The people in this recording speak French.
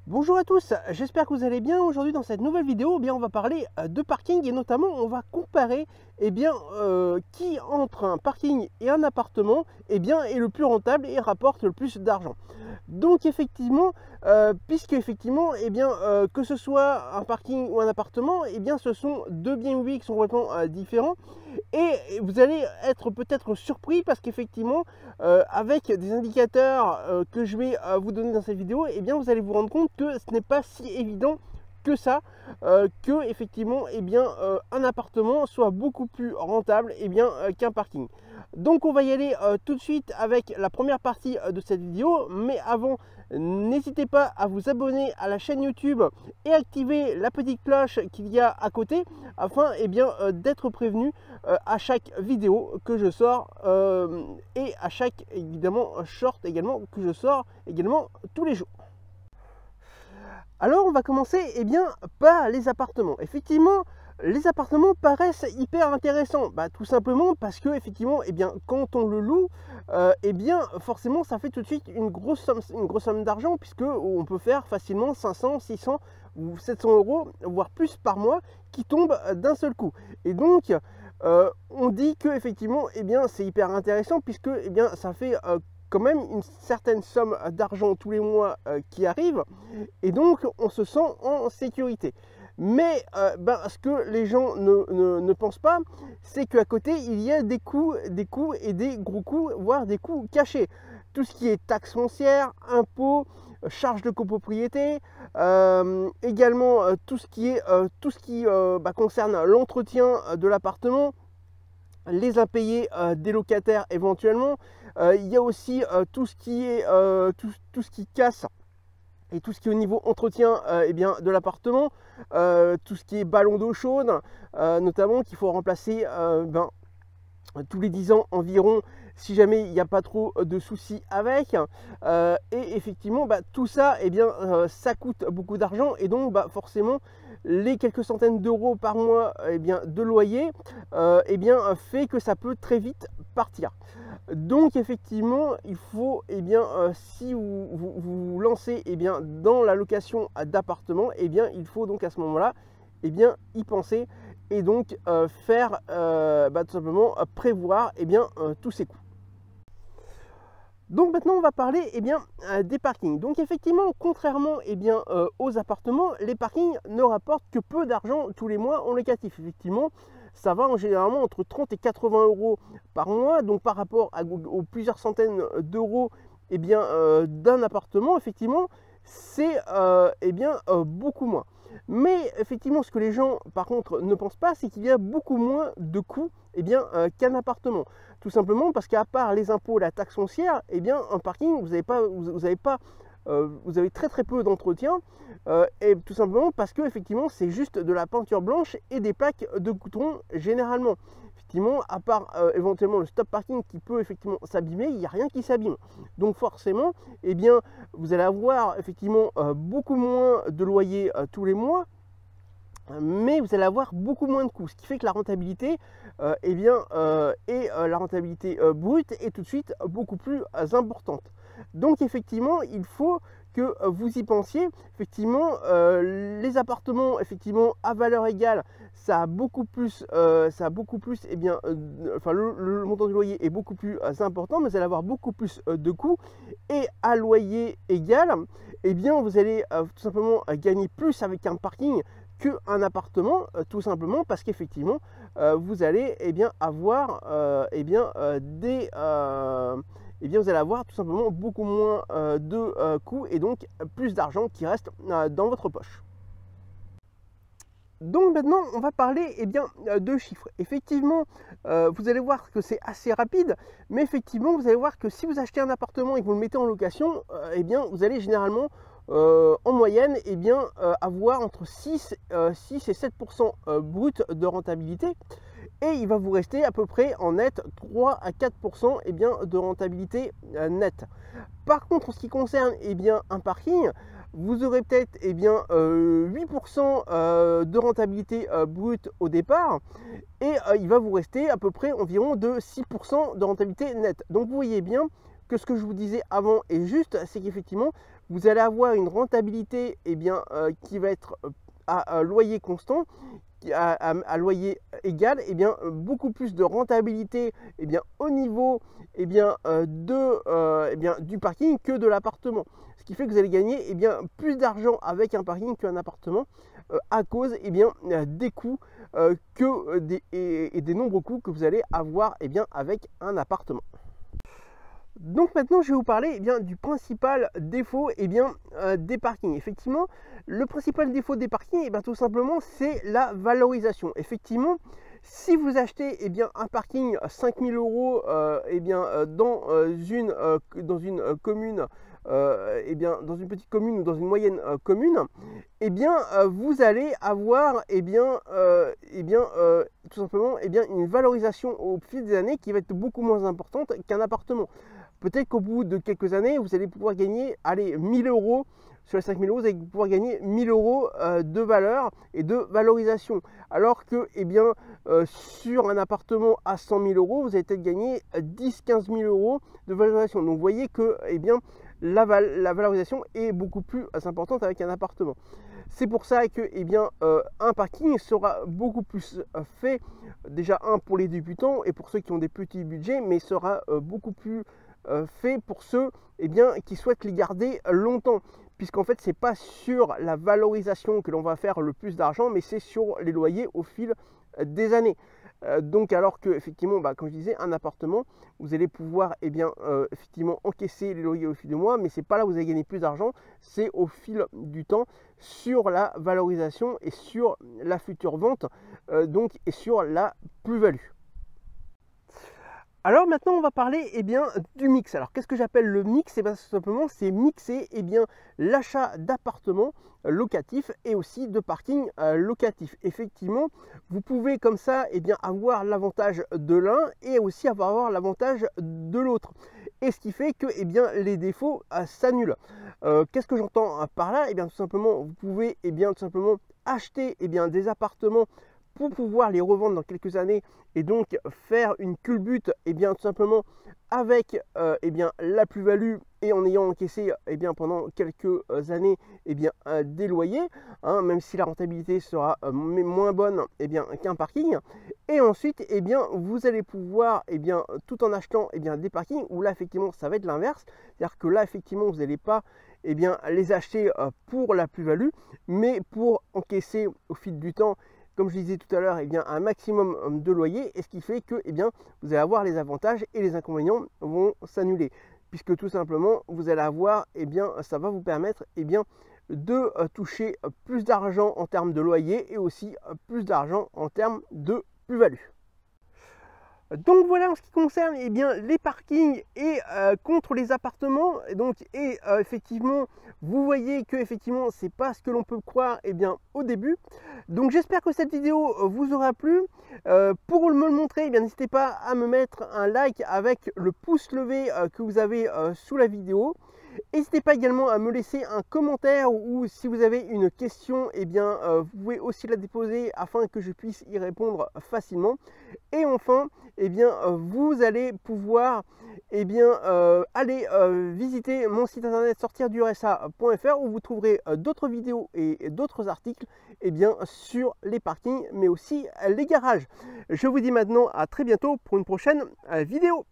Bonjour à tous, j'espère que vous allez bien. Aujourd'hui dans cette nouvelle vidéo, on va parler de parking et notamment on va comparer qui entre un parking et un appartement est le plus rentable et rapporte le plus d'argent. Donc effectivement, puisque effectivement, que ce soit un parking ou un appartement, ce sont deux biens immobiliers qui sont complètement différents. Et vous allez être peut-être surpris parce qu'effectivement, avec des indicateurs que je vais vous donner dans cette vidéo, vous allez vous rendre compte que ce n'est pas si évident que ça, que effectivement, un appartement soit beaucoup plus rentable qu'un parking. Donc on va y aller tout de suite avec la première partie de cette vidéo, mais avant, n'hésitez pas à vous abonner à la chaîne YouTube et activer la petite cloche qu'il y a à côté afin d'être prévenu à chaque vidéo que je sors et à chaque short également que je sors également tous les jours. Alors on va commencer par les appartements. Effectivement, les appartements paraissent hyper intéressants, tout simplement parce que effectivement, quand on le loue, forcément ça fait tout de suite une grosse somme d'argent, puisque on peut faire facilement 500, 600 ou 700 euros, voire plus par mois, qui tombent d'un seul coup. Et donc on dit que effectivement, c'est hyper intéressant, puisque ça fait quand même une certaine somme d'argent tous les mois qui arrive, et donc on se sent en sécurité. Mais ce que les gens ne pensent pas, c'est qu'à côté il y a des coûts et des gros coûts, voire des coûts cachés. Tout ce qui est taxes foncières, impôts, charges de copropriété, également tout ce qui concerne l'entretien de l'appartement, les impayés des locataires éventuellement. Il y a aussi tout ce qui est tout ce qui casse et tout ce qui est au niveau entretien de l'appartement, tout ce qui est ballon d'eau chaude, notamment qu'il faut remplacer tous les 10 ans environ, si jamais il n'y a pas trop de soucis avec. Et effectivement, tout ça, ça coûte beaucoup d'argent, et donc forcément les quelques centaines d'euros par mois de loyer fait que ça peut très vite partir. Donc effectivement, il faut si vous lancez dans la location d'appartements, il faut donc à ce moment-là y penser, et donc faire tout simplement prévoir tous ces coûts. Donc maintenant on va parler des parkings. Donc effectivement, contrairement aux appartements, les parkings ne rapportent que peu d'argent tous les mois en locatif. Effectivement, ça va en généralement entre 30 et 80 euros par mois, donc par rapport aux plusieurs centaines d'euros d'un appartement, effectivement c'est beaucoup moins. Mais effectivement, ce que les gens par contre ne pensent pas, c'est qu'il y a beaucoup moins de coûts qu'un appartement. Tout simplement parce qu'à part les impôts, la taxe foncière, un parking, vous avez très peu d'entretien, et tout simplement parce que effectivement c'est juste de la peinture blanche et des plaques de goudron généralement. Effectivement, à part éventuellement le stop parking qui peut effectivement s'abîmer, il n'y a rien qui s'abîme. Donc forcément, vous allez avoir effectivement beaucoup moins de loyer tous les mois, mais vous allez avoir beaucoup moins de coûts, ce qui fait que la rentabilité la rentabilité brute est tout de suite beaucoup plus importante. Donc effectivement, il faut que vous y pensiez. Effectivement, les appartements à valeur égale, ça a beaucoup plus le montant du loyer est beaucoup plus important, mais vous allez avoir beaucoup plus de coûts, et à loyer égal, vous allez tout simplement gagner plus avec un parking qu'un appartement, tout simplement parce qu'effectivement vous allez avoir vous allez avoir tout simplement beaucoup moins de coûts, et donc plus d'argent qui reste dans votre poche. Donc maintenant on va parler de chiffres. Effectivement, vous allez voir que c'est assez rapide, mais effectivement vous allez voir que si vous achetez un appartement et que vous le mettez en location, vous allez généralement en moyenne avoir entre 6 et 7% brut de rentabilité, et il va vous rester à peu près en net 3 à 4% de rentabilité nette. Par contre, en ce qui concerne un parking, vous aurez peut-être 8% de rentabilité brute au départ, et il va vous rester à peu près environ de 6% de rentabilité nette. Donc vous voyez bien que ce que je vous disais avant est juste, c'est qu'effectivement vous allez avoir une rentabilité qui va être à loyer constant, à loyer égal, beaucoup plus de rentabilité au niveau du parking que de l'appartement. Ce qui fait que vous allez gagner plus d'argent avec un parking qu'un appartement à cause des coûts et des nombreux coûts que vous allez avoir avec un appartement. Donc maintenant je vais vous parler du principal défaut des parkings. Effectivement, le principal défaut des parkings, tout simplement, c'est la valorisation. Effectivement, si vous achetez un parking 5 000 € dans une commune, dans une petite commune ou dans une moyenne commune, vous allez avoir tout simplement une valorisation au fil des années qui va être beaucoup moins importante qu'un appartement. Peut-être qu'au bout de quelques années, vous allez pouvoir gagner 1000 € sur les 5 000 €, vous allez pouvoir gagner 1000 € de valeur et de valorisation. Alors que sur un appartement à 100 000 €, vous allez peut-être gagner 10-15 000 € de valorisation. Donc vous voyez que la valorisation est beaucoup plus importante avec un appartement. C'est pour ça que un parking sera beaucoup plus fait, déjà pour les débutants et pour ceux qui ont des petits budgets, mais sera beaucoup plus fait pour ceux qui souhaitent les garder longtemps, puisqu'en fait c'est pas sur la valorisation que l'on va faire le plus d'argent, mais c'est sur les loyers au fil des années. Donc alors que effectivement, comme je disais, un appartement, vous allez pouvoir effectivement encaisser les loyers au fil du mois, mais c'est pas là où vous allez gagner plus d'argent, c'est au fil du temps sur la valorisation et sur la future vente, et sur la plus-value. Alors maintenant on va parler du mix. Alors qu'est-ce que j'appelle le mix? Tout simplement c'est mixer l'achat d'appartements locatifs et aussi de parking locatif. Effectivement, vous pouvez comme ça avoir l'avantage de l'un et aussi avoir l'avantage de l'autre. Et ce qui fait que les défauts s'annulent. Qu'est-ce que j'entends par là? Tout simplement vous pouvez tout simplement acheter des appartements pour pouvoir les revendre dans quelques années et donc faire une culbute tout simplement avec la plus-value et en ayant encaissé pendant quelques années des loyers, même si la rentabilité sera moins bonne qu'un parking. Et ensuite vous allez pouvoir tout en achetant des parkings où là effectivement ça va être l'inverse, c'est-à-dire que là effectivement vous n'allez pas les acheter pour la plus-value, mais pour encaisser au fil du temps, comme je disais tout à l'heure, un maximum de loyer, et ce qui fait que vous allez avoir les avantages et les inconvénients vont s'annuler, puisque tout simplement vous allez avoir ça va vous permettre de toucher plus d'argent en termes de loyer et aussi plus d'argent en termes de plus-value. Donc voilà en ce qui concerne les parkings et contre les appartements. Effectivement, vous voyez que effectivement c'est pas ce que l'on peut croire au début. Donc j'espère que cette vidéo vous aura plu. Pour me le montrer, n'hésitez pas à me mettre un like avec le pouce levé que vous avez sous la vidéo. N'hésitez pas également à me laisser un commentaire ou si vous avez une question, vous pouvez aussi la déposer afin que je puisse y répondre facilement. Et enfin, vous allez pouvoir aller visiter mon site internet sortirdursa.fr où vous trouverez d'autres vidéos et d'autres articles sur les parkings mais aussi les garages. Je vous dis maintenant à très bientôt pour une prochaine vidéo.